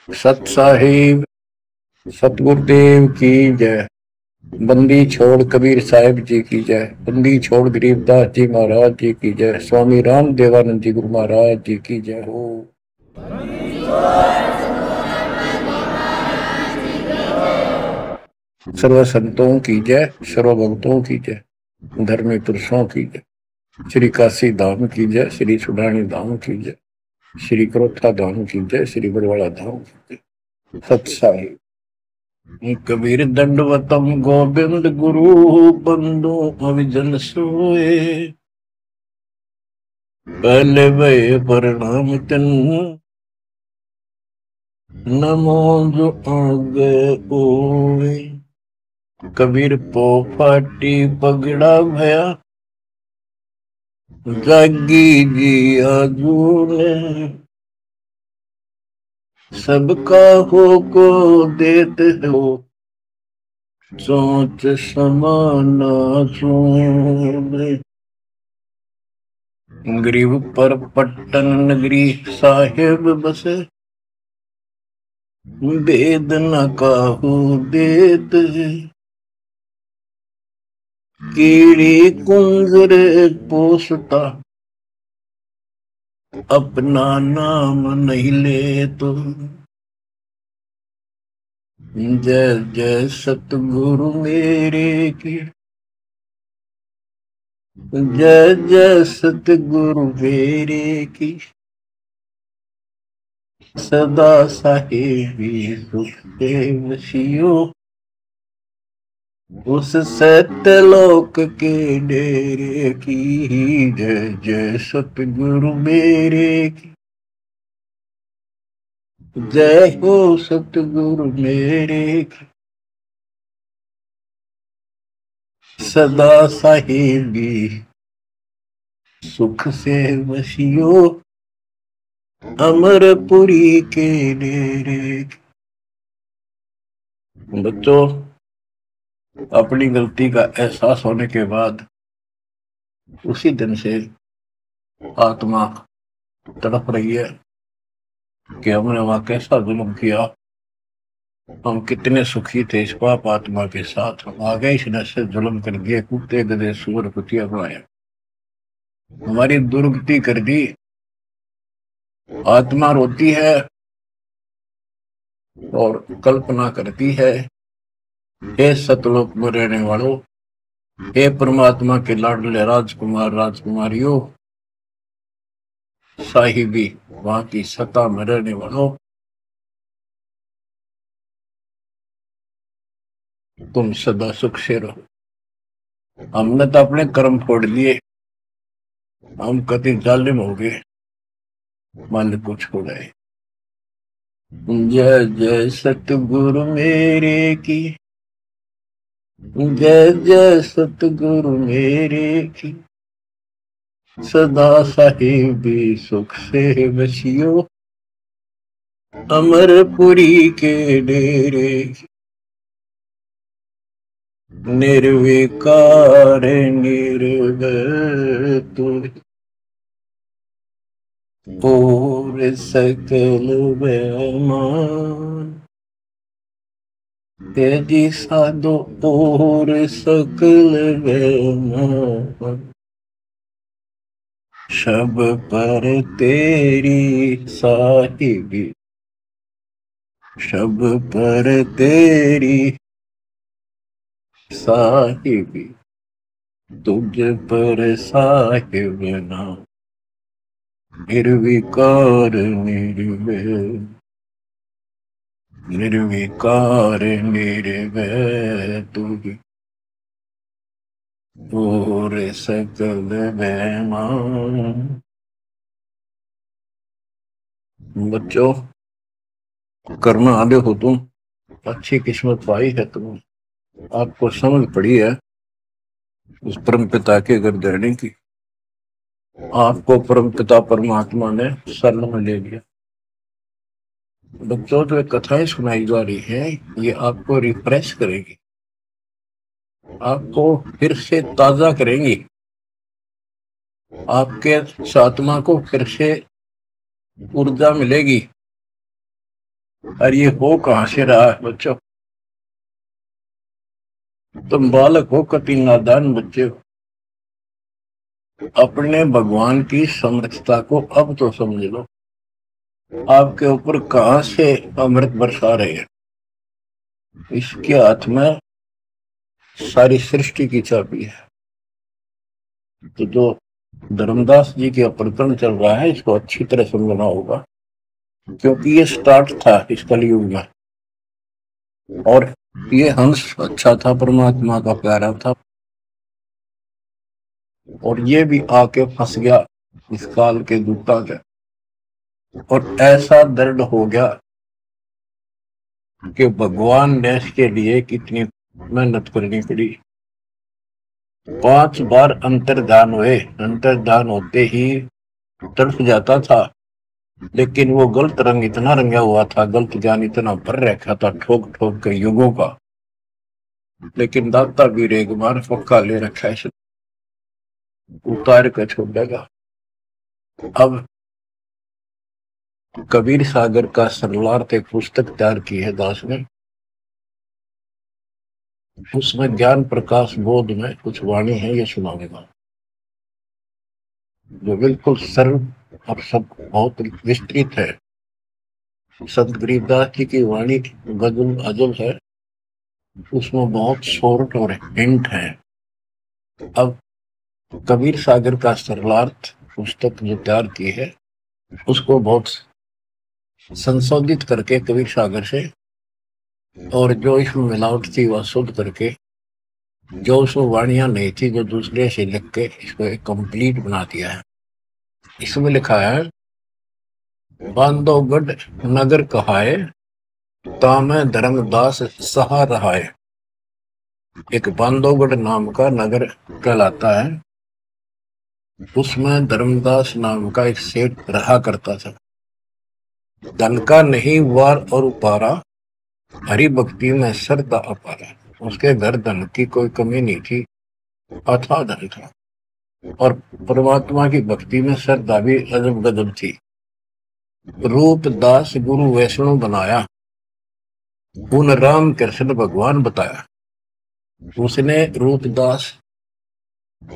सत साहिब सतगुरुदेव की जय। बंदी छोड़ कबीर साहिब जी की जय। बंदी छोड़ गरीबदास जी महाराज जी की जय। स्वामी राम देवानंद जी गुरु महाराज जी की जय हो। सर्व संतों की जय, सर्व भक्तों की जय, धर्मी पुरुषों की जय। श्री काशी धाम की जय, श्री सुडानी धाम की जय, श्री क्रोथा धाम की जय, श्री बरवाड़ा धाम की जय। सत साहिब कबीर दंडवतम गोविंद गुरु बंदो अविजन सोए। पहले भय प्रणाम तन नमो जो आगे ओए। कबीर पो फाटी पगड़ा भया जागी जी आजूने। सबका हो को देते हो सोच समाना सोने। गरीब पर पट्टन नगरी साहेब बसे वेद न काहू देत। कीड़ी कुंजर पोसता अपना नाम नहीं ले तो। जय जय सतगुरु मेरे की जय जय सतगुरु मेरे की। सदा साहेबी सुख से वसियो उस सत्यलोक के डेरे की। जय जय सतगुरु मेरे की जय हो सतगुरु मेरे की। सदा साहेबी सुख से वसियो अमरपुरी के डेरे की। बच्चों, अपनी गलती का एहसास होने के बाद उसी दिन से आत्मा तड़प रही है कि हमने वहां कैसा जुल्म किया। हम कितने सुखी थे इस पाप आत्मा के साथ। हम आगे इस से जुल्म कर दिए, कुत्ते गधे सुअर कुतिया बनाया, हमारी दुर्गति कर दी। आत्मा रोती है और कल्पना करती है, हे सतलोक में रहने वालों, हे परमात्मा के लाडले राजकुमार राजकुमारियों, साहिबी वहां की सत्ता में रहने वालों, तुम सदा सुख से रहो। हमने तो अपने कर्म फोड़ लिए, हम कति जालिम हो गए, मालिक को छोड़ाए। जय जय सतगुरु मेरे की जय जय सतगुरु मेरे की। सदा साहिबी सुख से बसियो अमरपुरी के डेरे। निर्विकार निर्भय और सकल बेमान। तेजी साधो और सकल बेमान। शब पर तेरी साहिबी शब पर तेरी साहिबी तुझ पर साहिब नाम। निर्विकार निर्भय निर्विकार निर्भय तुझ और सकल बेमान। बच्चों, करना आगे हो तुम, अच्छी किस्मत पाई है तुम, आपको समझ पड़ी है उस परम पिता के गर्दनी की। आपको परम पिता परमात्मा ने शरण में ले लिया। बच्चों, जो कथाएं सुनाई जा रही है ये आपको रिफ्रेश करेगी, आपको फिर से ताजा करेंगी, आपके आत्मा को फिर से ऊर्जा मिलेगी। और ये हो कहां से रहा है बच्चों? तुम बालक हो, कति नादान बच्चे हो। अपने भगवान की समर्थता को अब तो समझ लो। आपके ऊपर कहां से अमृत बरसा रहे हैं? इसके हाथ में सारी सृष्टि की चाबी है। तो जो धर्मदास जी के प्रकरण चल रहा है, इसको अच्छी तरह समझना होगा, क्योंकि ये स्टार्ट था इस कलयुग में। और ये हंस अच्छा था, परमात्मा का प्यारा था, और ये भी आके फंस गया इस काल के दूता के। और ऐसा दर्द हो गया कि भगवान ने इसके लिए कितनी मेहनत करनी पड़ी। 5 बार अंतर्धान हुए, अंतर्धान होते ही तड़प जाता था, लेकिन वो गलत रंग इतना रंगा हुआ था, गलत ज्ञान इतना भर रखा था ठोक ठोक के युगों का। लेकिन दाता भी एक बार पक्का ले रखा है, उतार कर छोड़ेगा। अब कबीर सागर का सरलार्थ एक पुस्तक तैयार की है दास ने। उसमें ज्ञान प्रकाश बोध में कुछ वाणी है, ये सुनाऊंगा, जो बिल्कुल सरल और सब बहुत विस्तृत है। संत गरीबदास जी की वाणी गजल अजल है, उसमें बहुत शॉर्ट और हिंट है। अब कबीर सागर का सरलार्थ पुस्तक जो तैयार की है, उसको बहुत संशोधित करके कबीर सागर से, और जो इसमें मिलावट थी वह शुद्ध करके, जो उसमें वाणियां नहीं थी जो दूसरे से लिख के इसको एक कंप्लीट बना दिया है। इसमें लिखा है, बांधवगढ़ नगर कहाए, तामे धर्मदास सहा रहाए। एक बांधवगढ़ नाम का नगर कहलाता है, उसमें धर्मदास नाम का एक सेठ रहा करता था। धन का नहीं वार और उपारा, हरि भक्ति में श्रद्धा अपारा। उसके घर धन की कोई कमी नहीं थी, अथाह धन था, और परमात्मा की भक्ति में श्रद्धा भी अजब गजब थी। रूप दास गुरु वैष्णव बनाया, उन राम कृष्ण भगवान बताया। उसने रूपदास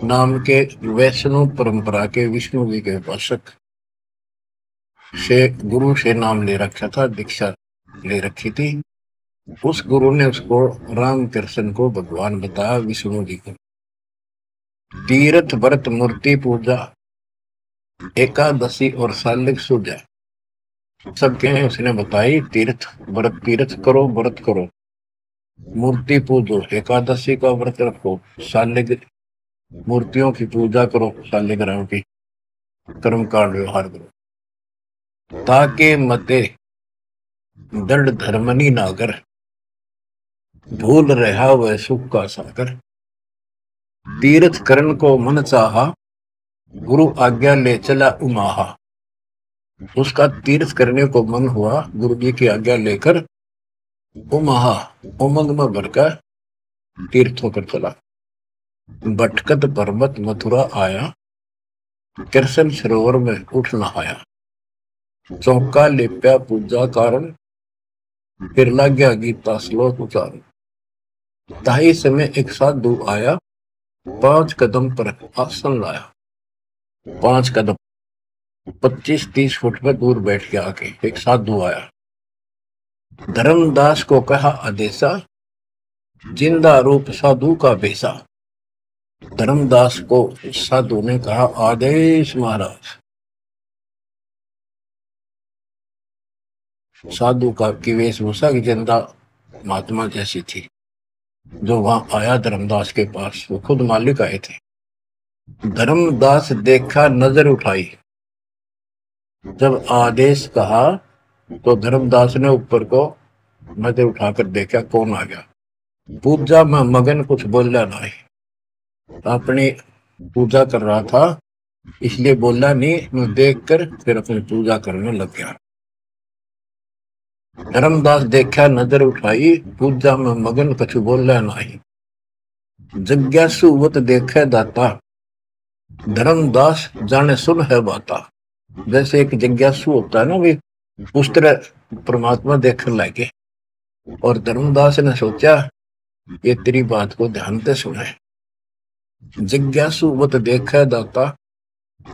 नाम के वैष्णव परंपरा के विष्णु जी के उपासक से गुरु से नाम ले रखा था, दीक्षा ले रखी थी। उस गुरु ने उसको राम कृष्ण को भगवान बताया, विष्णु जी को। तीर्थ व्रत मूर्ति पूजा, एकादशी और सालिक सूजा सबके उसने बताई। तीर्थ करो, व्रत करो, मूर्ति पूजो, एकादशी का व्रत रखो, सालिक मूर्तियों की पूजा करो, सालिग्राम की कर्म कांड व्यवहार करो, ताके मते दृढ़ धर्मनी नागर, भूल रहा वह सुख का सागर। तीर्थ करण को मन चाहा, गुरु आज्ञा ले चला उमाहा। उसका तीर्थ करने को मन हुआ, गुरु जी की आज्ञा लेकर उमाहा उमंग में भरकर तीर्थ होकर चला। भटकत पर्वत मथुरा आया, कृष्ण सरोवर में उठ नहाया। चौका लेप्या पूजा कारण, फिर लग गया गीता श्लोक उचारण। ताही समय एक साधु आया, 5 कदम पर आसन लाया। 5 कदम 25-30 फुट पर दूर बैठ के आके एक साधु आया। धर्मदास को कहा आदेशा, जिंदा रूप साधु का भेसा। धर्मदास को साधु ने कहा, आदेश महाराज। साधु का की वेशभूषा की जिंदा महात्मा जैसी थी। जो वहां आया धर्मदास के पास, वो खुद मालिक आए थे। धर्मदास देखा, नजर उठाई। जब आदेश कहा तो धर्मदास ने ऊपर को नजर उठाकर देखा, कौन आ गया। पूजा में मगन, कुछ बोला नहीं, अपनी पूजा कर रहा था इसलिए बोला नहीं। मैं देखकर फिर अपनी पूजा करने लग गया। धर्मदास देखा, नजर उठाई, पूजा में मगन, कुछ बोला नहीं। जिज्ञासुवत देखे दाता, धर्मदास जाने सुन है बाता। जैसे एक जिज्ञासु होता है ना, भी उस तरह परमात्मा देखने लगे और धर्मदास ने सोचा ये तेरी बात को ध्यान से सुने। जिज्ञासु मत देखे दाता,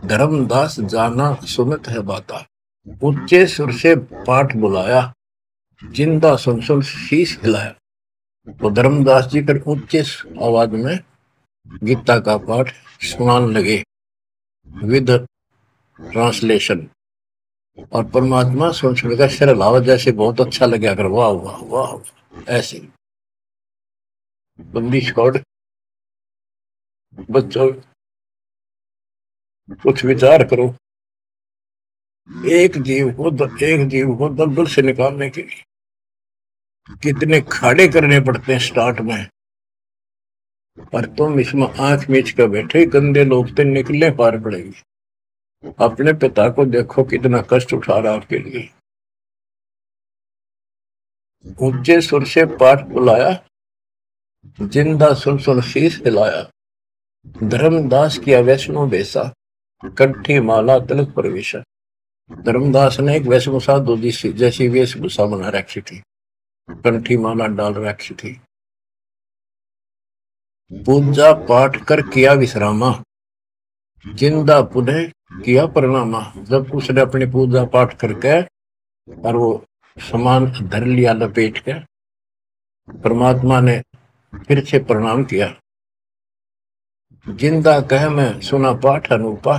धर्मदास जाना सुनत है बाता। ऊंचे सुर से पाठ बुलाया, जिंदा सुन सुन शीश हिलाया। तो धर्मदास जी फिर ऊंचे आवाज में गीता का पाठ सुनाने लगे विद ट्रांसलेशन। और परमात्मा सुन सुनकर सिर हिलावा, जैसे बहुत अच्छा लगा कर वाह वाह वाह। ऐसे बंदी छोड़ बच्चों कुछ विचार करो, एक जीव को दलदल से निकालने के लिए कितने खाड़े करने पड़ते हैं स्टार्ट में। पर तुम इसमें आंख मीच कर बैठे, गंदे लोग तो निकलने पार पड़ेगी। अपने पिता को देखो कितना कष्ट उठा रहा आपके लिए। ऊंचे सुर से पाठ बुलाया, जिंदा सुन सुन शीश हिलाया। धर्मदास किया वैष्णो बेसा, कंठी माला तिलक प्रवेशा। धर्मदास ने एक वेशभूषा दूधी जैसी वेशभूषा बना रखी थी, कंठी माला डाल रखी थी। पूजा पाठ कर किया विश्रामा, जिंदा पुनः किया प्रणामा। जब उसने अपनी पूजा पाठ करके और वो सामान धर लिया लपेट के, परमात्मा ने फिर से प्रणाम किया। जिंदा कह मैं सुना पाठ अनूपा,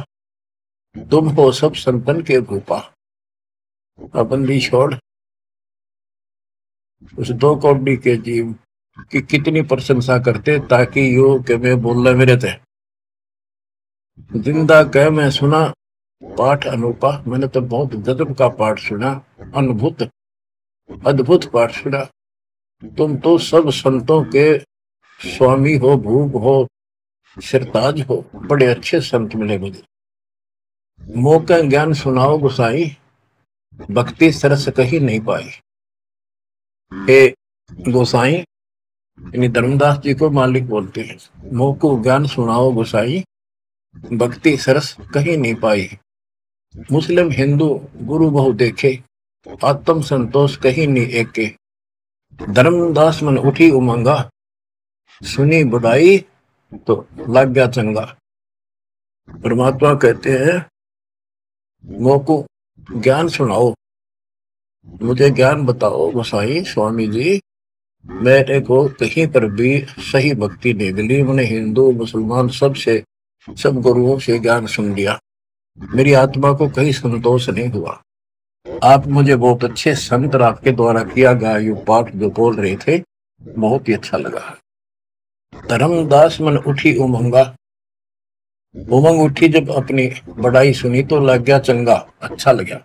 तुम हो सब संतन के भूपा। बंदी छोड़ उस 2 कौड़ी के जीव की कितनी प्रशंसा करते ताकि यो के मैं बोलना मेरे थे। जिंदा कह मैं सुना पाठ अनूपा, मैंने तो बहुत गजब का पाठ सुना, अद्भुत अद्भुत पाठ सुना। तुम तो सब संतों के स्वामी हो, भूप हो, सिरताज हो, बड़े अच्छे संत मिले मुझे। मौका ज्ञान सुनाओ गुसाई, भक्ति सरस कहीं नहीं पाई। हे गोसाई, यानी धर्मदास जी को मालिक बोलते हैं, मोको ज्ञान सुनाओ गोसाई, भक्ति सरस कहीं नहीं पाई। मुस्लिम हिंदू गुरु बहु देखे, आत्म संतोष कहीं नहीं एके। धर्मदास मन उठी उमंगा, सुनी बुढ़ाई तो लग गया चंगा। परमात्मा कहते हैं मोको ज्ञान सुनाओ, मुझे ज्ञान बताओ गोसाई स्वामी जी। मेरे को कहीं पर भी सही भक्ति नहीं मिली, मैंने हिंदू मुसलमान सब गुरुओं से ज्ञान सुन लिया, मेरी आत्मा को कहीं संतोष नहीं हुआ। आप मुझे बहुत अच्छे संत आपके द्वारा किया गया ये पाठ जो बोल रहे थे, बहुत ही अच्छा लगा। धर्मदास मन उठी उमंगा, उमंग उठी जब अपनी बड़ाई सुनी तो लग गया चंगा, अच्छा लगा।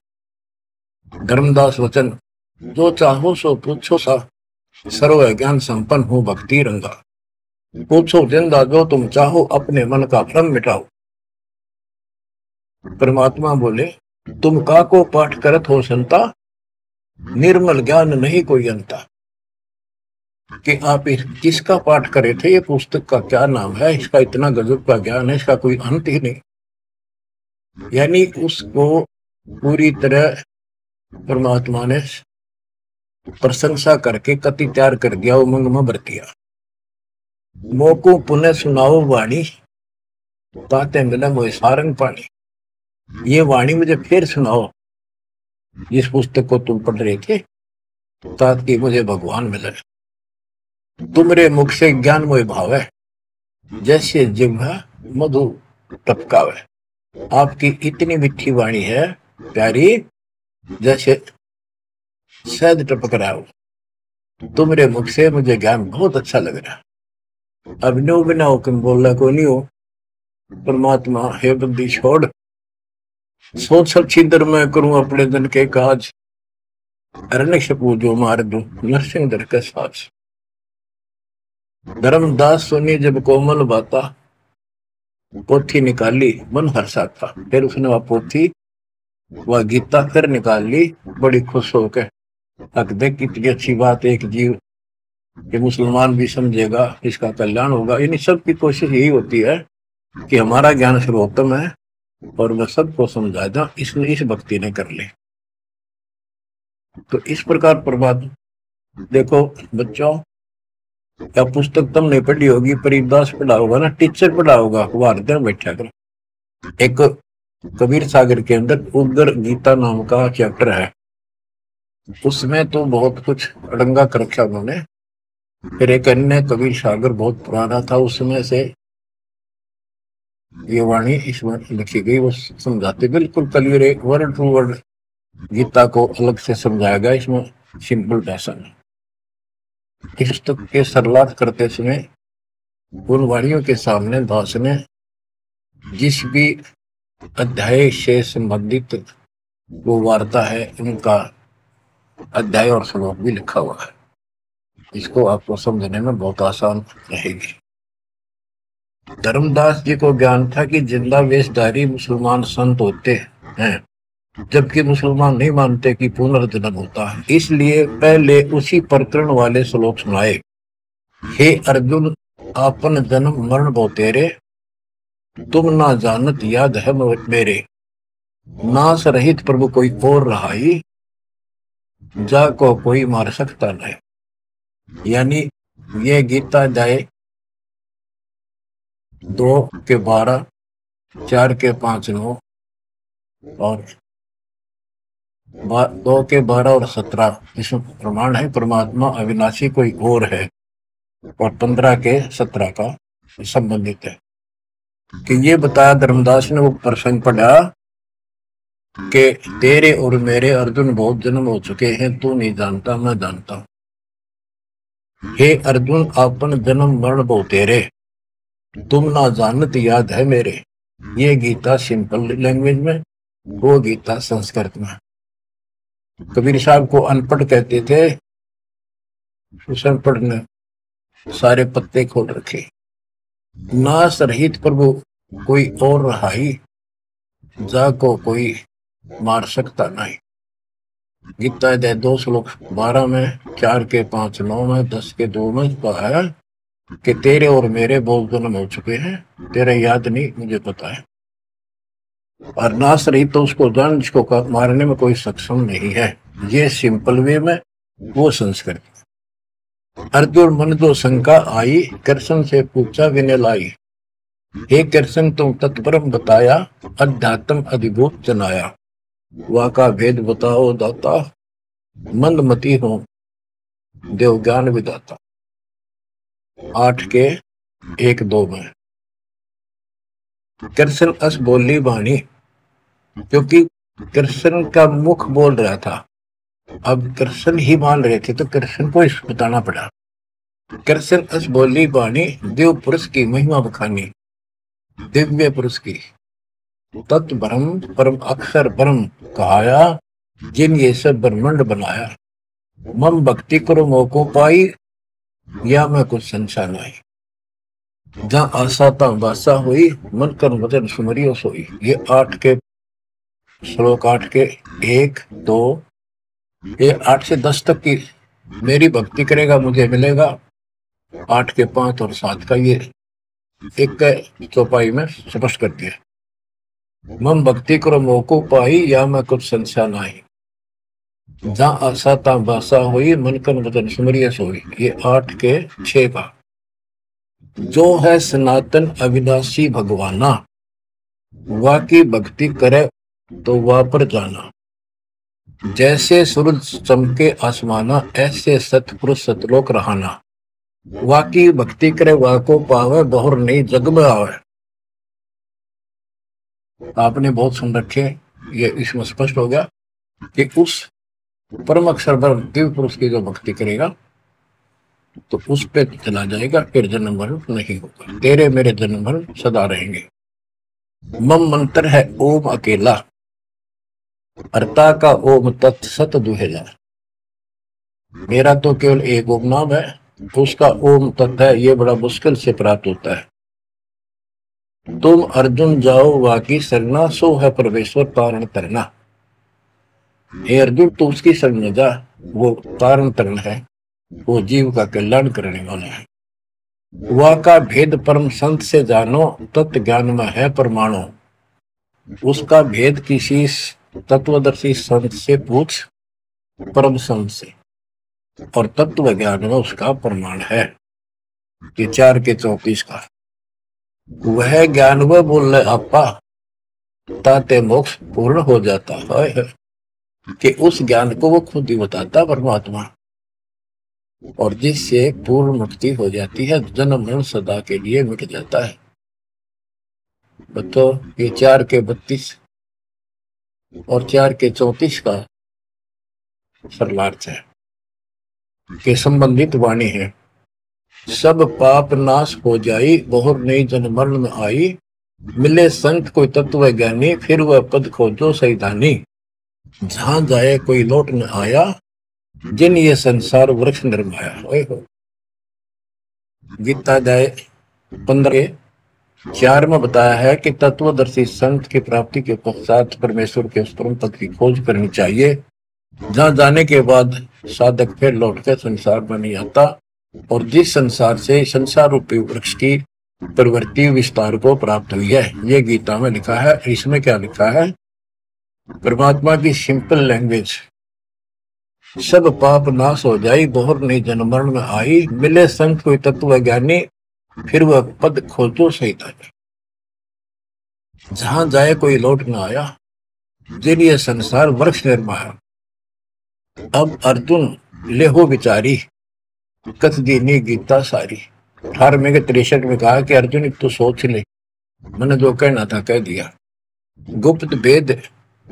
धर्मदास वचन, जो चाहो सो पूछो सा, सर्व ज्ञान संपन्न हो भक्ति रंगा। पूछो जिंदा जो तुम चाहो, अपने मन का भ्रम मिटाओ। परमात्मा बोले, तुम का को पाठ करत हो संता, निर्मल ज्ञान नहीं कोई अंता। कि आप किसका पाठ करे थे, ये पुस्तक का क्या नाम है, इसका इतना गजब का ज्ञान है, इसका कोई अंत ही नहीं। यानी उसको पूरी तरह परमात्मा ने प्रशंसा करके कति तैयार कर दिया, उमंग में भर दिया। मोको पुनः सुनाओ वाणी, ताते मिला मोए सारंग पानी। ये वाणी मुझे फिर सुनाओ, जिस पुस्तक को तुम पढ़ रहे थे, ताकि मुझे भगवान मिले। तुमरे मुख से ज्ञान मोए भावे, जैसे जिह्वा मधु टपकावे। आपकी इतनी मीठी वाणी है प्यारी, जैसे शहद टपक रहा हो। तुमरे मुख से मुझे ज्ञान बहुत अच्छा लग रहा। अब नो बिना हुक्म बोलना को नहीं हो। परमात्मा हे बंदी छोड़, सोच सब छिदर मैं करूं अपने दिन के काज, अरण्य पूजो मार दो नरसिंह दर के साज। धर्मदास सुनी जब कोमल बाता, पोथी निकाली मन हर्षा था। फिर उसने वह पोथी वह गीता फिर निकाल ली, बड़ी खुश होकर। देख कितनी अच्छी बात, एक जीव कि मुसलमान भी समझेगा, इसका कल्याण होगा। इन सबकी कोशिश यही होती है कि हमारा ज्ञान सर्वोत्तम है और वह सबको समझा दो, इसलिए इस भक्ति ने कर ले। तो इस प्रकार परमात्मा, देखो बच्चों, या पुस्तक तुमने पढ़ी होगी, परिदास पढ़ा होगा ना, टीचर पढ़ा होगा, वो हृदय में बैठा कर। एक कबीर सागर के अंदर उग्र गीता नाम का चैप्टर है, उसमें तो बहुत कुछ अड़ंगा कर रखा उन्होंने। फिर एक अन्य कबीर सागर बहुत पुराना था, उसमें से ये वाणी इसमें लिखी गई, वो समझाते बिल्कुल क्लियर, एक वर्ड टू वर्ड गीता को अलग से समझाया गया इसमें, सिंपल भाषा में। इस पुस्तक के सरलार्थ करते समय उन वाणियों के सामने दास ने जिस भी अध्याय से संबंधित वो वार्ता है, उनका अध्याय और श्लोक भी लिखा हुआ है। इसको आपको समझने में बहुत आसान रहेगी। धर्मदास जी को ज्ञान था कि जिंदा वेशधारी मुसलमान संत होते हैं, जबकि मुसलमान नहीं मानते कि पुनर्जन्म होता है। इसलिए पहले उसी प्रकरण वाले श्लोक सुनाए। हे अर्जुन, आपन जन्म मरण बहु तेरे, तुम ना जानत याद है मेरे, नाश रहित प्रभु कोई और रहाई, जा को कोई मार सकता नहीं। यानी ये गीता अध्याय 2:12, 4:5-9 और 2:12 और 17 इसमें प्रमाण है परमात्मा अविनाशी कोई और है, और 15:17 का संबंधित है। कि ये बताया धर्मदास ने वो प्रसंग पढ़ा कि तेरे और मेरे अर्जुन बहुत जन्म हो चुके हैं, तू नहीं जानता, मैं जानता हूं। हे अर्जुन, आपन जन्म मरण बहु तेरे, तुम ना जानत याद है मेरे। ये गीता सिंपल लैंग्वेज में, वो गीता संस्कृत में। कबीर साहब को अनपढ़ कहते थे, उस अनपढ़ ने सारे पत्ते खोल रखे। नाश रहित प्रभु कोई और रहाई, जा को कोई मार सकता नहीं। गीता अध्याय 2:12 में, 4:5-9 में, 10:2 में कहा कि तेरे और मेरे बहुत जन्म हो चुके हैं, तेरे याद नहीं, मुझे पता है। और नाश रहित तो उसको जान जिसको मारने में कोई सक्षम नहीं है। ये सिंपल वे में, वो संस्कृत। अर्जुन मन जो शंका आई, कृष्ण से पूछा विनय लाई। हे कृष्ण, तुम तत्परम बताया, अध्यात्म अधिभूत जनाया। वाका भेद बताओ दाता, मंदमती हो देव ज्ञान विदाता। 8:1-2 में कृष्ण अस बोली वाणी, क्योंकि कृष्ण का मुख बोल रहा था, अब कृष्ण ही मान रहे थे तो कृष्ण को बताना पड़ा। कृष्ण अस बोली वाणी, देव पुरुष की महिमा बखानी, दिव्य पुरुष की तत्व ब्रह्म परम अक्षर ब्रह्म कहाया, जिन ये सब ब्रह्मांड बनाया। मम भक्ति करो मोको पाई, या मैं कुछ संशय नहीं। जहाँ आशा ता बासा हुई, मन कर वचन सुमरियो सोई। ये 8:1-2, ये 8 से 10 तक की मेरी भक्ति करेगा मुझे मिलेगा। 8:5 और 7 का ये एक चौपाई में स्पष्ट कर दिया। मम भक्ति करो मोको पाई, या मैं कुछ संशय नहीं। जहाँ आशा ता बासा हुई, मन कर वचन सुमरियो सोई। ये 8:6 का। जो है सनातन अविनाशी भगवाना, वाकी भक्ति करे तो वह पर जाना। जैसे सूरज चमके आसमाना, ऐसे सतपुरुष सतलोक रहाना। वाकी भक्ति करे वाको पावे, बहुर नहीं जग में आवे। आपने बहुत सुन रखे, ये इसमें स्पष्ट हो गया कि उस परम अक्षर दिव्य पुरुष की जो भक्ति करेगा तो उस पे चला जाएगा, फिर जन्म मरण नहीं होगा। तेरे मेरे जन्म मरण सदा रहेंगे। मम मंत्र है ओम अकेला, अर्ता का ओम तत् सत दुहेला। मेरा तो केवल एक ओम नाम है, उसका ओम तत् है, ये बड़ा मुश्किल से प्राप्त होता है। तुम अर्जुन जाओ वाकी सरना, सो है परमेश्वर तारण तरना। हे अर्जुन, तू उसकी शरण जा, वो तारण तरण है, वो जीव का कल्याण करने वाला है। वह का भेद परम संत से जानो, तत्व ज्ञान में है परमाणु। उसका भेद किसी तत्वदर्शी संत से पूछ, परम संत से, और तत्व ज्ञान में उसका प्रमाण है कि 4 के 34 का। वह ज्ञान वह बोल रहे आपा ताते मोक्ष पूर्ण हो जाता है, कि उस ज्ञान को वो खुद ही बताता परमात्मा, और जिससे पूर्ण मुक्ति हो जाती है, जन्म मरण सदा के लिए मिट जाता है। तो ये 4 के 32 और 4 के 34 का सर्वार्थ है के संबंधित वाणी है। सब पाप नाश हो जाई, बहुर नई जन्म मरण में आई, मिले संत कोई तत्व ज्ञानी, फिर वह पद खोजो सैतानी। जहां जाए कोई लौट न आया, जिन ये संसार वृक्ष निर्माया। गीता अध्याय 15:4 में बताया है कि तत्वदर्शी संत की प्राप्ति के पश्चात परमेश्वर के परम पद की खोज करनी चाहिए, जहां जाने के बाद साधक फिर लौटकर संसार में नहीं आता, और जिस संसार से संसार रूपी वृक्ष की प्रवृत्ति विस्तार को प्राप्त हुई है। ये गीता में लिखा है। इसमें क्या लिखा है? परमात्मा की सिंपल लैंग्वेज, सब पाप नाश हो जाई, बहुर नहीं जन्म मरण में आई, मिले संत कोई तत्व ज्ञानी, फिर वह पद खोजो सैतानी। जहां जाए कोई लौट न आया, जिन ये संसार वृक्ष निर्माया। अब अर्जुन लेहो विचारी, कथ दीनी गीता सारी। 18वें के 63 में कहा कि अर्जुन तो सोच ले, मैंने जो कहना था कह दिया, गुप्त भेद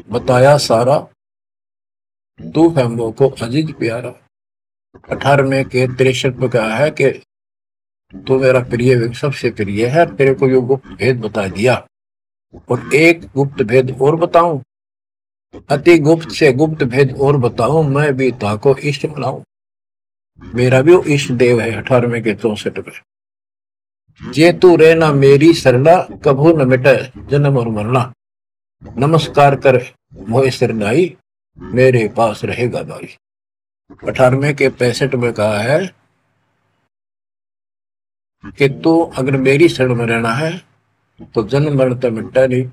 बताया सारा, तू है मोको अजीज प्यारा। 18वें के 63 में कहा है कि तू मेरा प्रिय सबसे प्रिय है, तेरे को यो गुप्त भेद बता दिया। और एक गुप्त भेद और बताऊं, अति गुप्त से गुप्त भेद और बताऊं, मैं भी ताको इष्ट बनाऊं। मेरा भी इष्ट देव है। 18वें के 64 में, जे तू रहना मेरी सरला, कभू न मिटे जन्म और मरना। नमस्कार कर मोह सिरनाई, मेरे पास रहेगा भाई। 18वें के 65 में कहा है कि तू अगर मेरी शरण में रहना है तो जन्म मरण तो मिटता नहीं।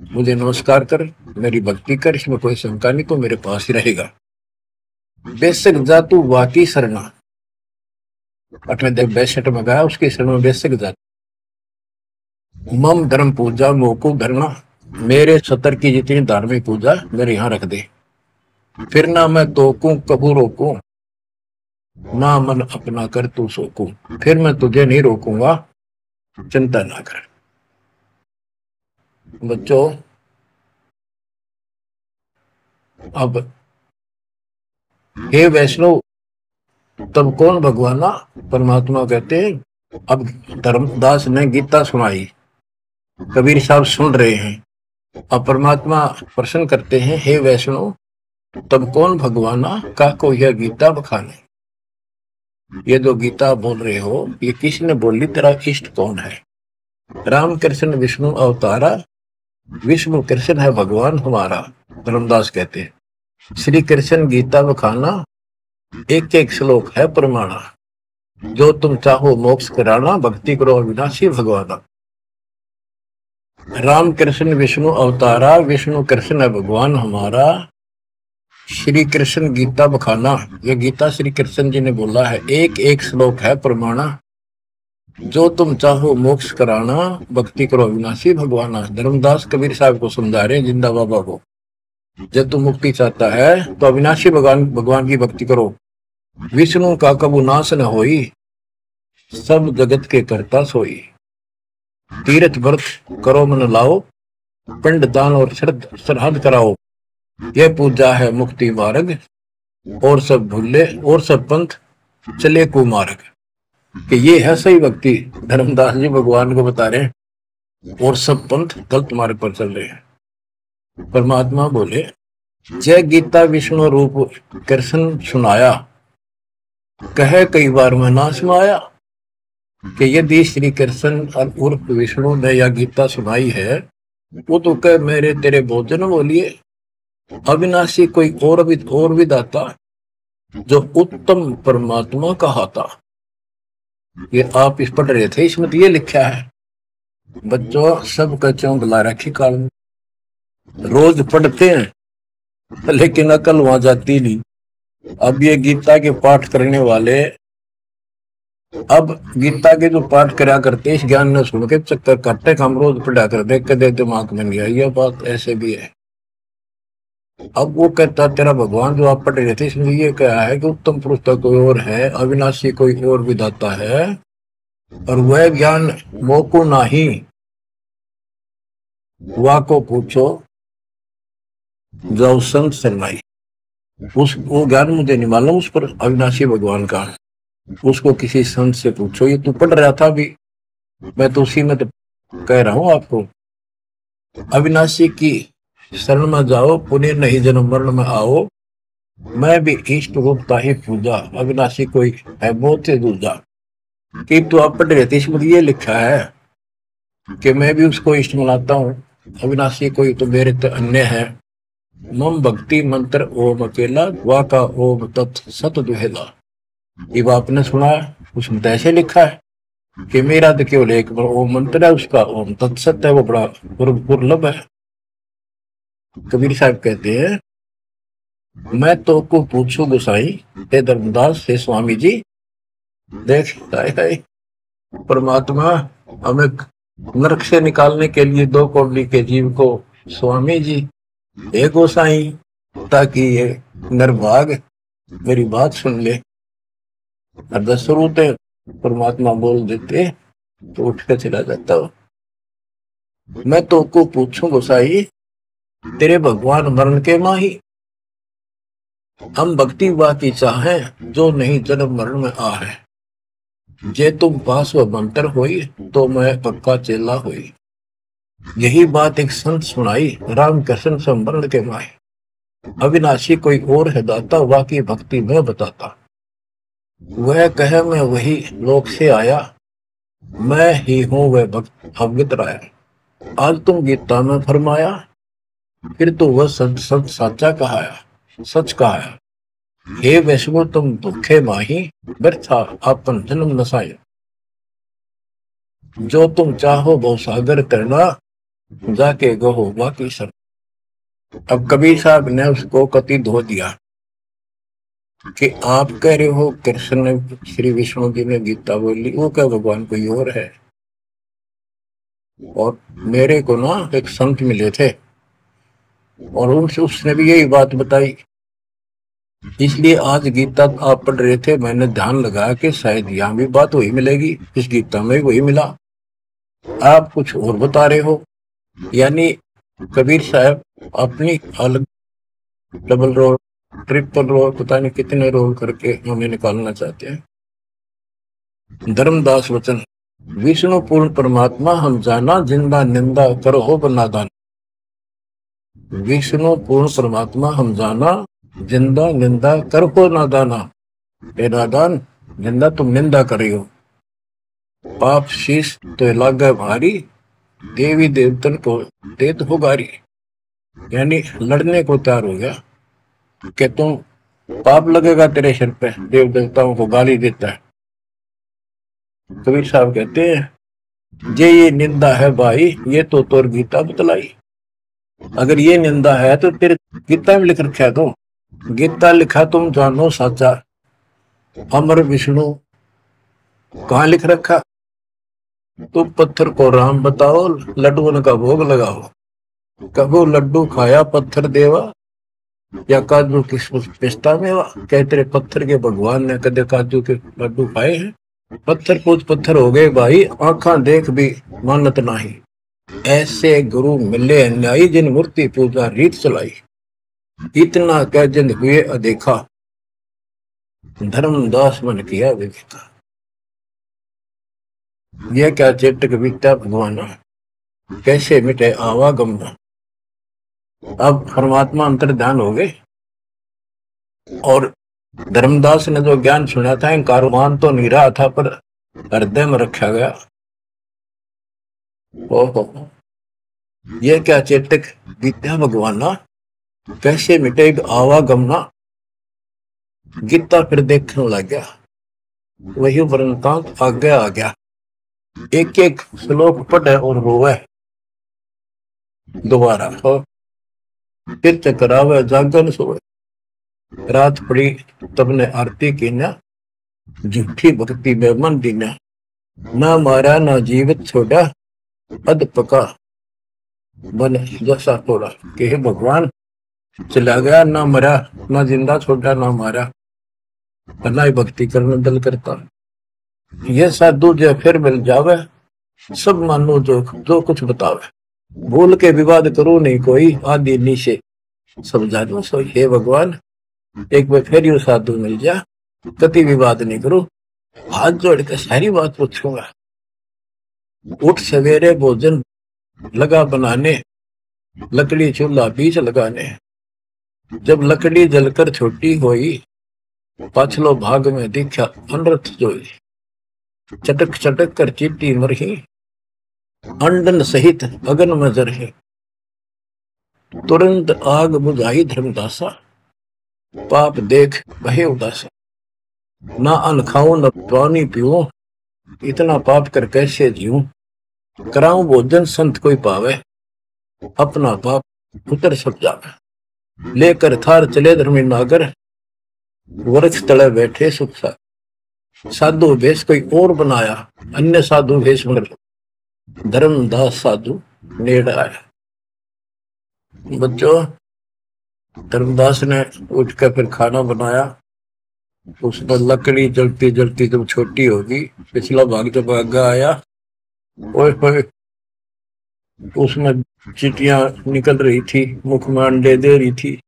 मुझे नमस्कार कर, मेरी भक्ति कर, इसमें कोई शंका नहीं, तो मेरे पास ही रहेगा। बेशक जा तू वाकी शरणा। 62 में गया उसकी शरण में बेशक जा। मम धर्म पूजा मोको धरना, मेरे सतर की जितनी धार्मिक पूजा मेरे यहाँ रख दे। फिर ना मैं तोकू कबू रोकू, ना मन अपना कर तू सोकू। फिर मैं तुझे नहीं रोकूंगा, चिंता ना कर। बच्चों, अब हे वैष्णव, तब कौन भगवाना? परमात्मा कहते हैं। अब धर्मदास ने गीता सुनाई, कबीर साहब सुन रहे हैं। अब परमात्मा प्रश्न करते हैं, हे वैष्णव, तब कौन भगवाना का को यह गीता बखाने। ये जो गीता बोल रहे हो, ये किसने बोली? तेरा इष्ट कौन है? राम कृष्ण विष्णु अवतारा, विष्णु कृष्ण है भगवान हमारा। धर्मदास कहते हैं श्री कृष्ण गीता बखाना, एक एक श्लोक है प्रमाणा। जो तुम चाहो मोक्ष कराना, भक्ति करो अविनाशी भगवाना। राम कृष्ण विष्णु अवतारा, विष्णु कृष्ण है भगवान हमारा। श्री कृष्ण गीता बखाना, ये गीता श्री कृष्ण जी ने बोला है, एक एक श्लोक है प्रमाणा। जो तुम चाहो मोक्ष कराना, भक्ति करो अविनाशी भगवाना। धर्मदास कबीर साहब को समझा रहे, जिंदा बाबा को, जब तुम मुक्ति चाहता है तो अविनाशी भगवान की भक्ति करो। विष्णु का कबू नाश न होई, सब जगत के करता सोई। तीर्थ व्रत करो मन लाओ, पिंड दान और श्राद्ध कराओ। यह पूजा है मुक्ति मार्ग, और सब भूले और सब पंथ चले कुमार्ग। कि ये है सही भक्ति। धर्मदास जी भगवान को बता रहे हैं, और सब पंथ गलत मार्ग पर चल रहे हैं। परमात्मा बोले, जय गीता विष्णु रूप कृष्ण सुनाया, कहे कई बार मैं ना समाया। कि यदि श्री कृष्ण उर्फ विष्णु ने यह गीता सुनाई है, वो तो कह मेरे तेरे भोजन बोलिए। अविनाशी कोई और भी दाता, जो उत्तम परमात्मा कहा था। ये आप इस पढ़ रहे थे, इसमें तो ये लिखा है। बच्चों, सब कच्चों गला रखी काल, रोज पढ़ते हैं लेकिन अकल वहां जाती नहीं। अब ये गीता के पाठ करने वाले, अब गीता के जो पाठ करा करते इस ज्ञान ने सुन के चक्कर काटते, हम रोज पढ़ा कर देख के दे दिमाग में नहीं आई, ये बात ऐसे भी है। अब वो कहता तेरा भगवान जो आप पढ़ रहे थे इसमें ये क्या है कि उत्तम पुरुष तो कोई और है, अविनाशी कोई और विधाता है, और वह ज्ञान मोको नाही, वा को पूछो जाओ संत शरणाई। उस वो ज्ञान मुझे नहीं मालूम उस पर अविनाशी भगवान का, उसको किसी संत से पूछो। ये तू पढ़ रहा था भी, मैं तो उसी में तो कह रहा हूं आपको। अविनाशी की शरण में जाओ, पुण्य नहीं जन्म मरण में आओ, मैं भी इष्ट रूपता ही पूजा, अविनाशी कोई है बहुत से दूजा। कि तो आप पढ़ रहे थे इसमें ये लिखा है कि मैं भी उसको इष्ट मनाता हूँ, अविनाशी कोई तो मेरे तो अन्य है। मम भक्ति मंत्र ओम अकेला, वा का ओम तत् सत दुहेला। ये आपने सुना, उसमें तो ऐसे लिखा है कि मेरा तो केवल एक ओम मंत्र है, उसका ओम तत्सत है, वो बड़ा दुर्लभ है। कबीर साहब कहते हैं, मैं तो को पूछू गोसाई, हे धर्मदास हे स्वामी जी। देख परमात्मा हमें नरक से निकालने के लिए दो कोटि के जीव को, स्वामी जी हे गोसाई, ताकि ये नरभाग मेरी बात सुन ले। और शुरू से परमात्मा बोल देते तो उठ के चला जाता हो। मैं तो को पूछूं गोसाई, तेरे भगवान मरण के माही, हम भक्ति बाकी चाहे जो नहीं जन्म मरण में आ है। जे तुम पास व मंत्र होई, तो मैं पक्का चेला हुई। यही बात एक संत सुनाई, राम कृष्ण संवरण के माही। अविनाशी कोई और है दाता, वाकी भक्ति में बताता। वह कहे मैं वही लोक से आया, मैं ही हूं वह भक्त अवगत राया। आज तुम गीता में फरमाया, फिर तो वह सच सच साचा कहाया, सच कहाया। हे वैष्णव तुम दुखे माही, व्यर्था आपन जन्म नसाया। जो तुम चाहो वो सागर करना, जाके गहो बाकी सर। अब कबीर साहब ने उसको कति धो दिया कि आप कह रहे हो कृष्ण ने, श्री विष्णु जी ने गीता बोली, वो क्या भगवान कोई और है। और मेरे को ना एक संत मिले थे और उनसे उसने भी यही बात बताई, इसलिए आज गीता आप पढ़ रहे थे, मैंने ध्यान लगाया कि शायद यहाँ भी बात वही मिलेगी, इस गीता में वही मिला, आप कुछ और बता रहे हो। यानी कबीर साहब अपनी अलग डबल रोल ट्रिपल रोल पता नहीं कितने रोल करके हमें निकालना चाहते हैं। धर्मदास वचन, विष्णु पूर्ण परमात्मा हम जाना, जिंदा निंदा करो हो बनादान। विष्णु पूर्ण परमात्मा हम जाना, जिंदा निंदा कर हो नादाना। हे नादान, जिंदा तुम निंदा कर रही हो, पाप शीश तो लागा भारी, देवी देवतन को देत हो गारी। यानी लड़ने को तैयार हो गया कि तुम पाप लगेगा तेरे सिर पे, देव देवताओं को गाली देता है। कबीर साहब कहते हैं, जे ये निंदा है भाई, ये तो तोर गीता बतलाई। अगर ये निंदा है तो तेरे गीता में लिख रखा है, तो गीता लिखा तुम जानो साचा, अमर विष्णु कहाँ लिख रखा। तुम पत्थर को राम बताओ, लड्डुओं का भोग लगाओ। कबो लड्डू खाया पत्थर देवा, या काजू किसमिस पिस्ता मेवा। क्या तेरे पत्थर के भगवान ने कदे काजू के लड्डू खाए हैं। पत्थर पूछ पत्थर हो गए भाई, आंखा देख भी मानत नाही। ऐसे गुरु मिले अन्यायी, जिन मूर्ति पूजा रीत चलाई। इतना कह जिन हुए अदेखा, धर्मदास मन किया विवेका। यह क्या चेटक बीता भगवान, कैसे मिटे आवागम। अब परमात्मा अंतर ध्यान हो गए और धर्मदास ने जो ज्ञान सुना था, कारोबान तो नहीं रहा था पर हृदय में रखा गया। ओहो, ये क्या चेतक विद्या भगवाना, कैसे मिटे आवागमना। गीता फिर देखने लग गया, वही वृंतांत आगे आ गया। एक एक श्लोक पढ़े और रोवे दोबारा, और फिर चकरावे जागन सोए। रात पड़ी तब ने आरती की न, झूठी भक्ति में मन दीना। ना मारा ना जीवित छोड़ा, अध पका बन जैसा तोड़ा। कि हे भगवान, चला गया ना मरा, ना जिंदा छोड़ा ना मारा, ना ही भक्ति करने दल करता। ये साधु जो फिर मिल जावे, सब मानो जो जो कुछ बतावे। भूल के विवाद करो नहीं कोई, आदि नीचे सब जानो सोई। हे भगवान, एक बार फिर यू साधु मिल जा, कति विवाद नहीं करो, हाथ जोड़ के सारी बात पूछूंगा। उठ सवेरे भोजन लगा बनाने, लकड़ी चूल्हा बीच लगाने। जब लकड़ी जलकर छोटी होई, पाछलो भाग में देखा अनरथ जोई। चटक चटक कर चीटी मरही, अंडन सहित अगन में जरही। तुरंत आग बुझाई धर्मदासा, पाप देख बहे उदासा। ना अन्न खाऊं न पानी पीऊं, इतना पाप कर कैसे जीऊं। कराऊं भोजन संत कोई पावे, अपना पाप उतर सब जावे। लेकर थार चले धर्मी नागर, वृक्ष तले बैठे सुख सा। साधु भेष कोई और बनाया, अन्य साधु भेष मर। धर्मदास साधु नेड़ आया। बच्चों, धर्मदास ने उठ कर फिर खाना बनाया। उसमें लकड़ी जलती जलती जब छोटी होगी, पिछला भाग जब आगा आया, ओए होए, उसमें चींटियां निकल रही थी, मुख में अंडे दे रही थी।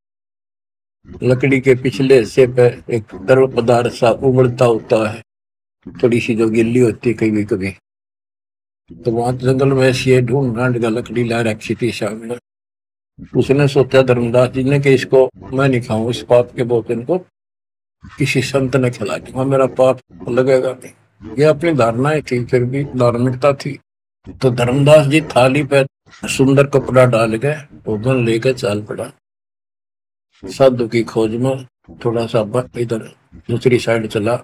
लकड़ी के पिछले हिस्से पे एक तरल पदार्थ सा उबलता होता है, थोड़ी सी जो गिल्ली होती है कभी कभी। तो वहां जंगल में ऐसी ढूंढ ढांड का लकड़ी ला रखी थी सामने। उसने सोचा धर्मदास जी ने कि इसको मैं नहीं खाऊं, इस पाप के भोजन को किसी संत ने खिला दूंगा, मेरा पाप लगेगा नहीं। ये अपनी धारणाएं थी, फिर भी धार्मिकता थी। तो धर्मदास जी थाली पे सुंदर कपड़ा डाल के भोजन लेकर चाल पड़ा। साधु की खोज में थोड़ा सा इधर दूसरी साइड चला,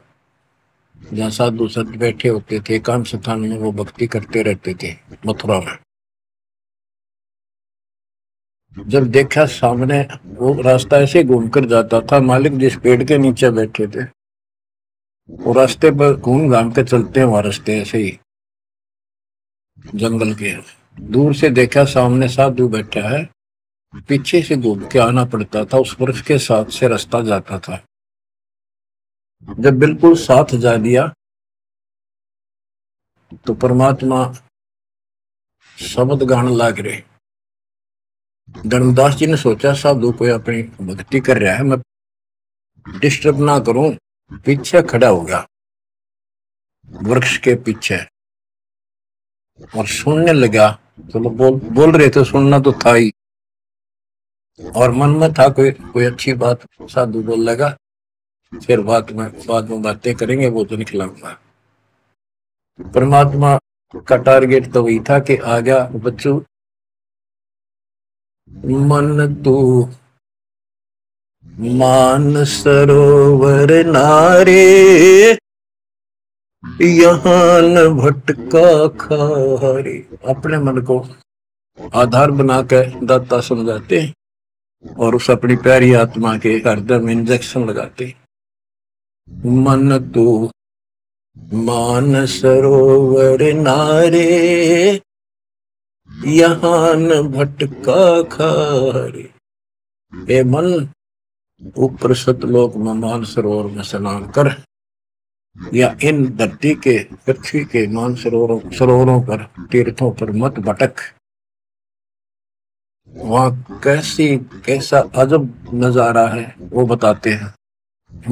जहाँ साधु संत बैठे होते थे, एकांत स्थान में वो भक्ति करते रहते थे मथुरा में। जब देखा सामने, वो रास्ता ऐसे घूमकर जाता था, मालिक जिस पेड़ के नीचे बैठे थे वो रास्ते पर घूम घाम के चलते हैं, वहां रास्ते ऐसे ही जंगल के। दूर से देखा सामने साधु बैठा है, पीछे से घूम के आना पड़ता था, उस वृक्ष के साथ से रास्ता जाता था। जब बिल्कुल साथ जा दिया तो परमात्मा शब्द गान लाग रहे। धर्मदास जी ने सोचा साधु कोई अपनी भक्ति कर रहा है, मैं डिस्टर्ब ना करूं, पीछे खड़ा हो गया वृक्ष के पीछे और सुनने लगा। चलो बोल रहे थे, सुनना तो था ही, और मन में था कोई अच्छी बात साधु बोल लगा, फिर बाद में बातें करेंगे, वो तो निकलाऊंगा। परमात्मा का टारगेट तो वही था कि आ गया बच्चों, मन तू मान सरोवर नारे, यहाँ न भटका खारे। अपने मन को आधार बनाकर दाता समझाते और उस अपनी प्यारी आत्मा के हृदय में इंजेक्शन लगाते। मन तू मान सरोवर नारे, यहाँ न भटका खारे। ए मन, ऊपर सतलोक में मान सरोवर में स्नान कर, या इन धरती के पृथ्वी के मान सरोवरों पर, तीर्थों पर मत भटक। वहां कैसा अजब नजारा है वो बताते हैं।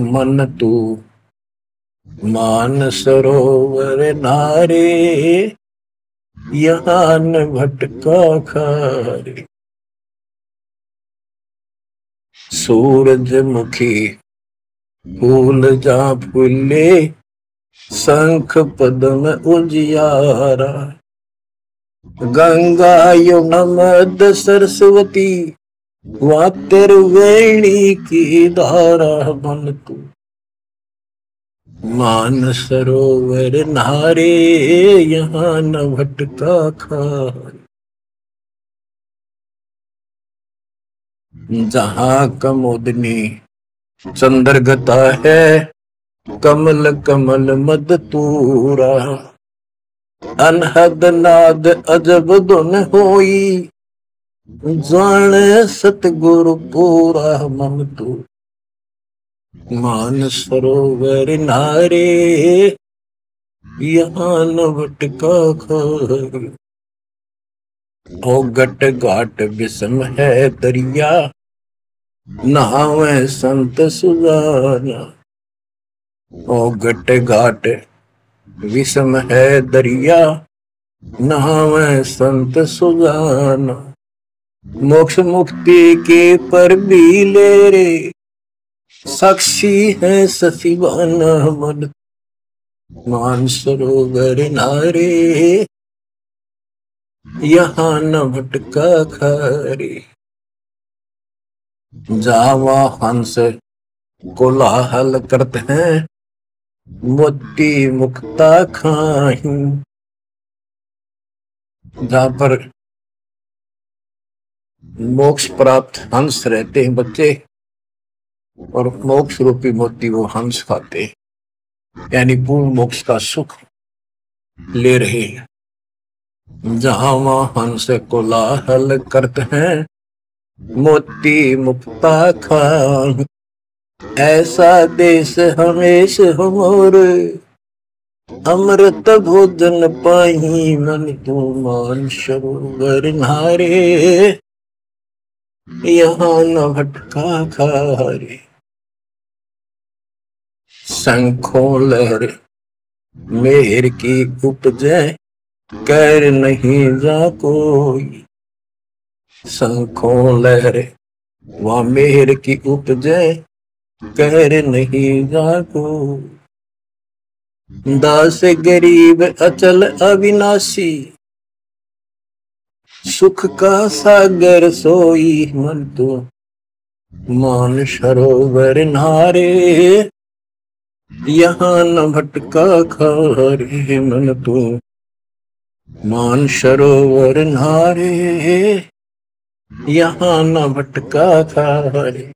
मन तू मान सरोवर नारे, यहाँ न भटका खारे। सूरजमुखी फूल जा फूले, शंख पद्म उजियारा। गंगा यमुना मद सरस्वती, वात्रिवेणी की धारा। मन तू मान सरोवर नारे, यहाँ न भटका खारे। जहाँ कमोदनी चंद्रगता है कमल कमल मद तूरा, अनहद नाद अजब धुन होई, जाने सतगुरु पूरा मन तू। मान सरोवर नारे यहाँ न भटका खारी, ओ गट घाट विषम है दरिया, नहावे संत सुजाना। ओ गट घाट विषम है दरिया, नहावे संत सुजाना। मोक्ष मुक्ति के पर भी ले रे, साक्षी है ससीवाना मन। मान सरोवर नारे यहाँ न भटका खारी, जावा हंस कोलाहल करते हैं, मोती मुक्ता खाही। जहां पर मोक्ष प्राप्त हंस रहते हैं बच्चे, और मोक्ष रूपी मोती वो हंस खाते, यानी पूर्ण मोक्ष का सुख ले रहे हैं। जहां वहां हंस कोलाहल करते हैं, मोती मुक्ता खान। ऐसा देश हमेश हमोर, अमृत भोजन पाही मन तू। मान सरोवर नारे यहाँ न भटका खारे, शंखों लहर मेहर की उपजे, कर नहीं जा कोई। शंखों लहर वह मेहर की उपजे, कर नहीं जा कोई। दास गरीब अचल अविनाशी, सुख का सागर सोई मन तू। मान सरोवर नारे यहाँ न भटका खारे मन तू। मान सरोवर नारे यहाँ न भटका खारे।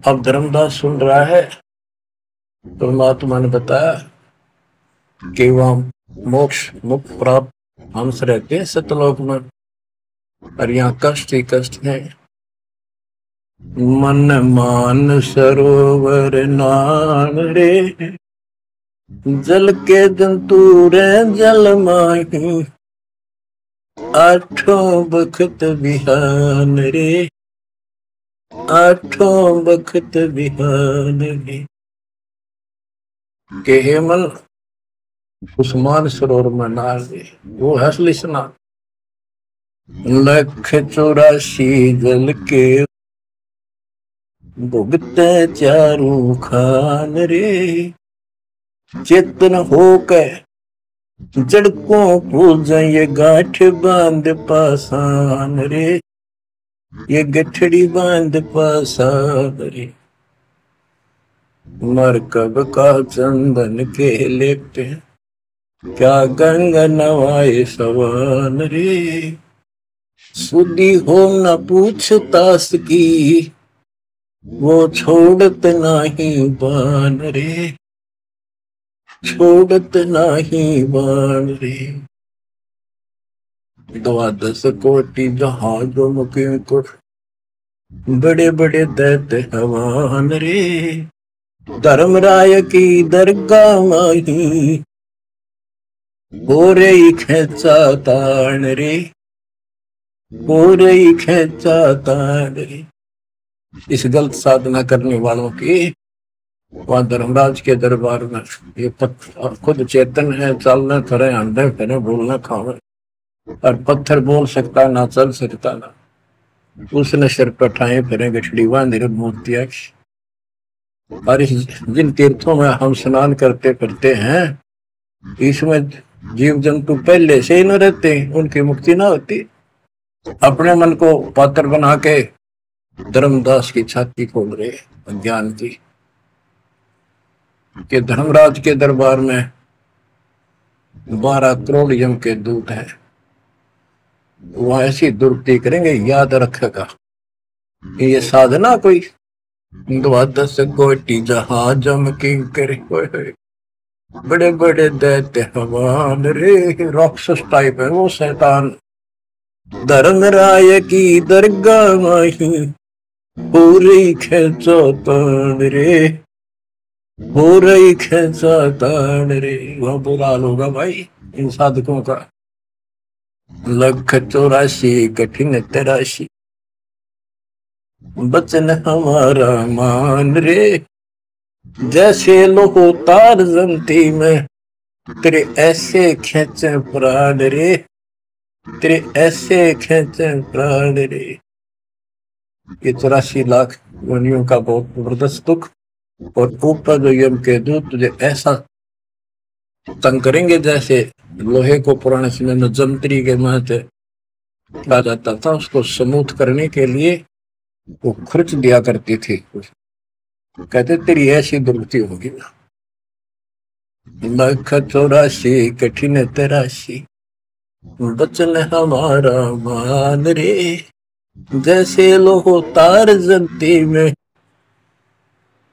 अब धर्मदास सुन रहा है, परमात्मा ने बताया कि वह मोक्ष मुक्त प्राप्त हंस रहते हैं सतलोक में, और यहाँ कष्ट ही कष्ट है। मन मान सरोवर नान रे, जल के जंतु रे जल माही। आठों बखत बिहान रे, आठों बखत बिहान रे। के हेमल उस्मान सरोवर में नार दे, वो हसली स्नान। 184 जल के भुगते चारू खान रे। चेतन होकर जड़कों पूजा, ये गांठ बांध पासान रे, ये गठड़ी बांध पासान रे। मरकब का चंदन के लेपते, क्या गंगा नवाए सवान रे। सुधी हो न पूछतास की, वो छोड़त नाही बान रे, छोड़त नाही बान रे। 12 कोटि जहाजों मुके को, बड़े बड़े दैत्य हवान रे। धर्मराय की दरगाह माही, हो रही खेचा तान रे, हो रही खेचा तान रे। इस गलत साधना करने वालों की वहां धर्मराज के दरबार में ये पत्थर खुद चेतन है, चलना करे, अंडे करे, बोलना खावे, और पत्थर बोल सकता ना, चल सकता ना। उसने सिर पर ठाए फिरे गठड़ी बांध मूर्तियां। और जिन तीर्थों में हम स्नान करते फिरते हैं, इसमें जीव जंतु पहले से ही न रहते, उनकी मुक्ति ना होती। अपने मन को पात्र बना के धर्मदास की छाती खोल रहे अज्ञान की, कि धर्मराज के दरबार में 12 करोड़ यम के दूत हैं, वह ऐसी दुर्गति करेंगे, याद रखेगा। ये साधना कोई द्वादश कोटि जहाजम किंकर होए, बड़े बड़े दैत्य हवान रे। राक्षस टाइप है वो शैतान। धर्म राय की दरगाह माही पूरी खेचो तान रे, हो रही खेचा तान रे। वह बुरा हाल होगा भाई इन साधकों का। 184 कठिन तराशी, बचन हमारा मान रे। जैसे लोहो तार जंती में, तेरे ऐसे खेचे प्राण रे, तेरे ऐसे खेचे प्राण रे। ये 84 लाख योनियों का बहुत जबरदस्त दुख। और ऊपर जो यम के दूत तुझे ऐसा तंग करेंगे जैसे लोहे को पुराने समय में जंतरी के महते कहा जाता था, उसको स्मूथ करने के लिए वो खुर्च दिया करती थी। कहते तेरी ऐसी दुर्गति होगी। 184 कठिन तराशी, बचन हमारा मान रे। जैसे लोहो तार जंती में,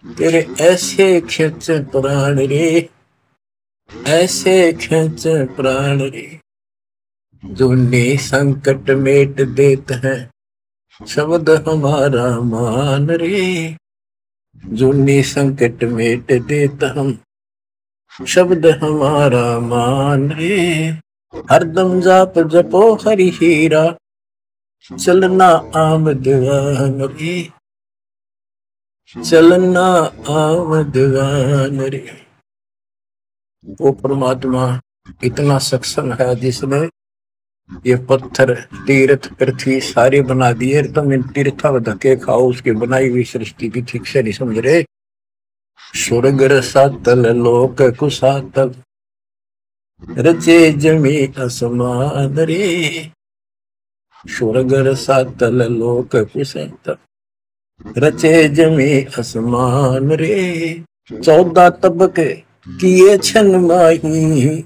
तेरे ऐसे खेचे प्राण रे, ऐसे खेचे प्राण रे। जो संकट मेट देत है, शब्द हमारा मान रे। जो संकट मेट देत हम, शब्द हमारा मान रे। हरदम जाप जपो हरि हीरा, चलना आमदवान रे, चलना आमदवान रे। वो परमात्मा इतना सक्षम है जिसने ये पत्थर तीर्थ पृथ्वी सारी बना दिए। तुम इन तीर्थों धक्के खाओ, उसकी बनाई हुई सृष्टि की ठीक से नहीं समझ रहे। स्वर्ग रसातल लोक कुसातल, रचे जमी आसमान रे। स्वर्ग रसातल लोक कुसातल, रचे जमी आसमान रे। 14 तबके किए छन माही,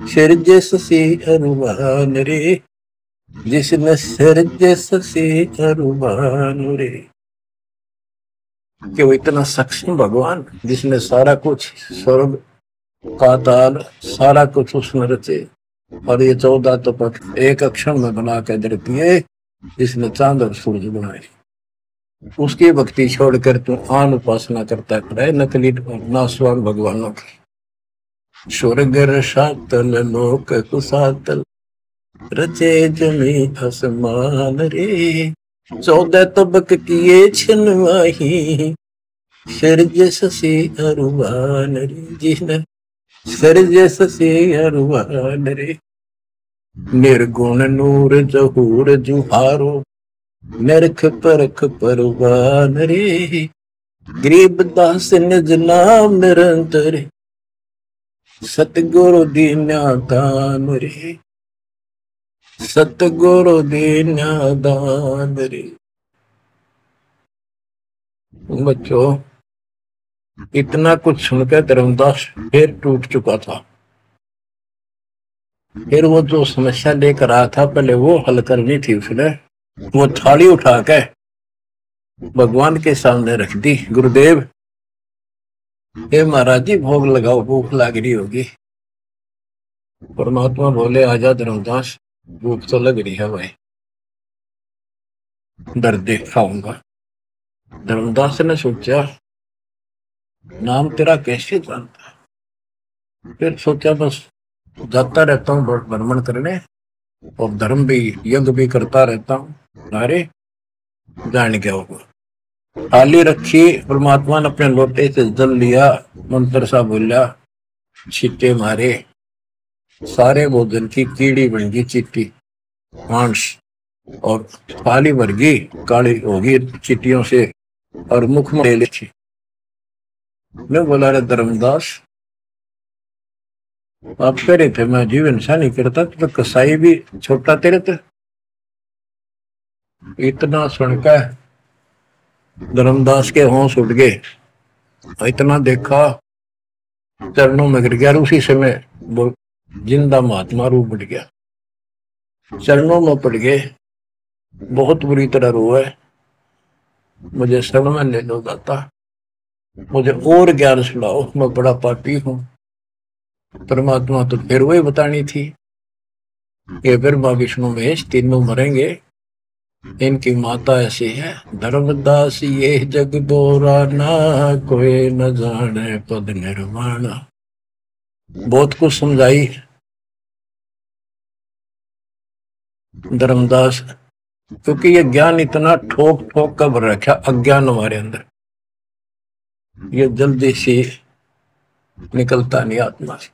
सिरजे ससी अरुमान रे। जिसने सिरजे ससी अरुमान रे। कि वो इतना सक्षम भगवान जिसने सारा कुछ स्वर्ग पाताल सारा कुछ उसने रचे। और ये 14 तपक एक अक्षर में बना के दे दिए। जिसने चांद और सूरज बनाए, उसकी भक्ति छोड़कर तू आन उपासना करता है नकली नासवान भगवानों की। स्वर्ग रसातल लोक कुसातल, रचे जमी आसमान रे। 14 तबक किए छिन माही, सिरज ससी अरुवान रे। जिसने सिरज ससी अरुवान रे। निर्गुण नूर जहूर जुहारो, नरख परख परवान रे। गरीब दास निज नाम निरंतर, सतगुरु दीना दान रे, सतगुरु दीना दान रे। बच्चों इतना कुछ सुनकर धर्मदास फिर टूट चुका था। फिर वो जो समस्या लेकर आया था पहले वो हल करनी थी उसने। वो थाली उठा के भगवान के सामने रख दी। गुरुदेव हे महाराज जी भोग लगाओ, भूख लग रही होगी। परमात्मा बोले आजा धर्मदास, भूख तो लग रही है भाई, दर्द खाऊंगा। धर्मदास ने सोचा नाम तेरा कैसे जानता है। फिर सोचा बस जाता रहता हूँ भ्रमण करने और धर्म भी यज्ञ भी करता रहता हूँ, अरे जान क्या होगा। थाली रखी, परमात्मा ने अपने लोटे से जल लिया, मंत्र सा बोला, छींटे मारे, सारे भोजन की कीड़ी बन गई चीटी मांस। और थाली भर गई, काली होगी चीटियों से और मुख में ले ली। मैं बोला रे धर्मदास आप कह रहे थे मैं जीव इंसान नहीं करता, तो कसाई भी छोटा तेरे थे। इतना सुनकर धर्मदास के होश उठ गए। इतना देखा चरणों में गिर गया। उसी समय वो जिंदा महात्मा रूप बढ़ गया, चरणों में पड़ गए, बहुत बुरी तरह रोए। मुझे शरण में ले लो दाता, मुझे और ज्ञान सुनाओ, मैं बड़ा पापी हूं। परमात्मा तो फिर वही बतानी थी, ये ब्रह्मा विष्णु महेश तीनों मरेंगे, इनकी माता ऐसी है धर्मदास ये जग बोरा ना, कोई न जाने पद निर्वाण। बहुत कुछ समझाई धर्मदास, क्योंकि ये ज्ञान इतना ठोक ठोक कर भर रखा अज्ञान हमारे अंदर, ये जल्दी से निकलता नहीं आत्मा से।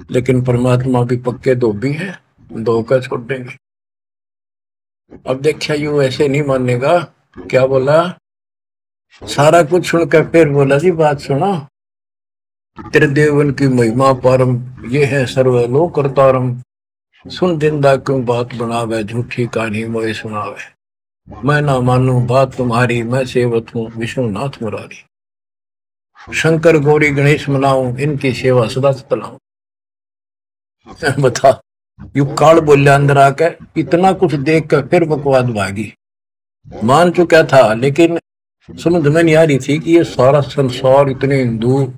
लेकिन परमात्मा भी पक्के धोबी है, धोकर छोड़ देंगे। अब देखिए यू ऐसे नहीं मानेगा, क्या बोला, सारा कुछ सुनकर फिर बोला जी बात सुनो, तेरे देवन की महिमा परम, ये है सर्वलोक करतारम, सुन जिंदा क्यों बात बनावे, झूठी कहानी मोए सुनावे, मैं ना मानू बात तुम्हारी, मैं सेवक हूँ विष्णुनाथ मुरारी, शंकर गौरी गणेश मनाऊं, इनकी सेवा सदा चलाऊं। बता, यू काल बोलिया अंदर आकर, इतना कुछ देख कर फिर बकवाद भागी। मान चुका था लेकिन समझ में नहीं आ रही थी कि ये सारा संसार, इतने हिंदू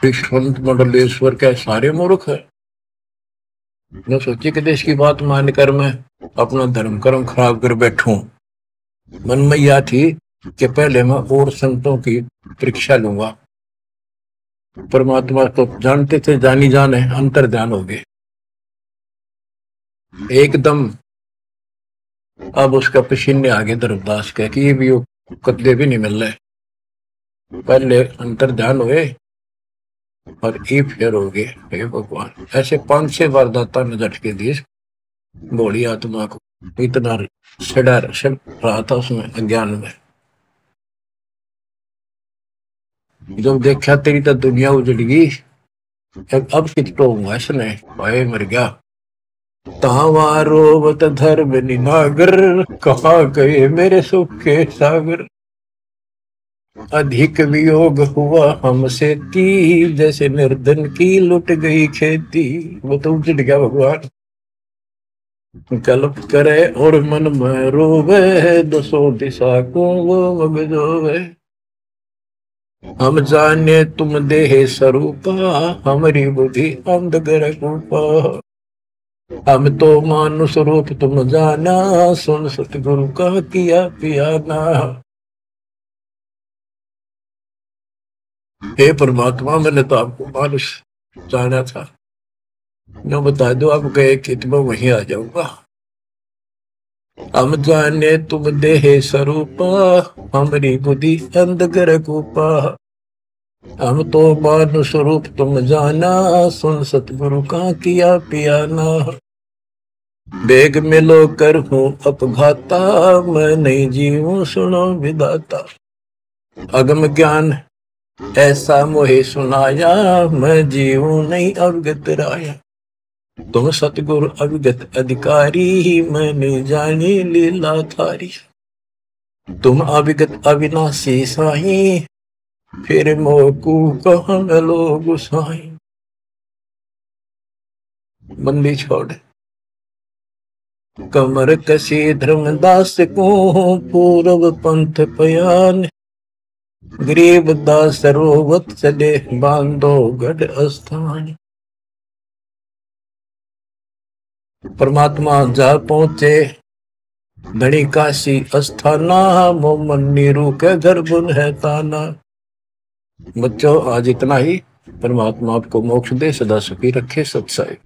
संत मंडलेश्वर के सारे मूर्ख है। मैं सोची कि देश की बात मानकर मैं अपना धर्म कर्म खराब कर बैठूं। मन में यह थी कि पहले मैं और संतों की परीक्षा लूंगा। परमात्मा तो जानते थे, जानी जाने अंतर ध्यान हो गए एकदम। अब उसका पसीने आगे धर्मदास कह कि ये भी कतले भी नहीं मिल रहे, पहले अंतर ध्यान हुए और ये फिर हो गए। हे भगवान, ऐसे 5-6 बार दाता ने झटके दिए भोली आत्मा को, इतना सड़ रहा था उसमें अज्ञान में। जब देखा तेरी तो दुनिया उजड़ गई, अब कितो हुआ इसने, भाई मर गया। तावा रोवत धर्म निनागर, कहाँ गए मेरे सुख के सागर, अधिक वियोग हुआ हमसे ती, जैसे निर्धन की लुट गई खेती। वो तो उजड़ गया भगवान। कल्प करे और मन में रोवे, दसों दिशा को वो मगजोवे, हम जाने तुम देह स्वरूपा, हमारी बुद्धि अंधकार रूपा, हम तो मानुष रूप तुम जाना, सुन सतगुरु का किया पियाना। हे परमात्मा, मैंने तो आपको मानुष जाना था, न बता दो आप गए कि मैं वहीं आ जाऊंगा। हम जाने तुम देह स्वरूपा, हमारी बुद्धि अंधकार रूपा, हम तो मानुष रूप तुम जाना, सुन सतगुरु का किया पियाना। बेग मिलो कर हूँ अपघाता, मैं नहीं जीऊं सुनो विदाता, अगम ज्ञान ऐसा मोहे सुनाया, मैं जीऊं नहीं अवगत राया, तुम सतगुरु अविगत अधिकारी, मैं नहीं जानी लीला थारी, तुम अविगत अविनाशी साई, फिर मोकू कहाँ मिलो गुसाई। बंदी छोड़ कमर कसी धर्मदास को, पूर्व पंथ पयान, गरीब दास रोवत चले, बांधो गढ़ स्थान। परमात्मा जा पहुंचे धनी काशी अस्थाना, मोमन नीरू के घर बुन है ताना। बच्चों आज इतना ही। परमात्मा आपको मोक्ष दे, सदा सुखी रखे, सत्संग।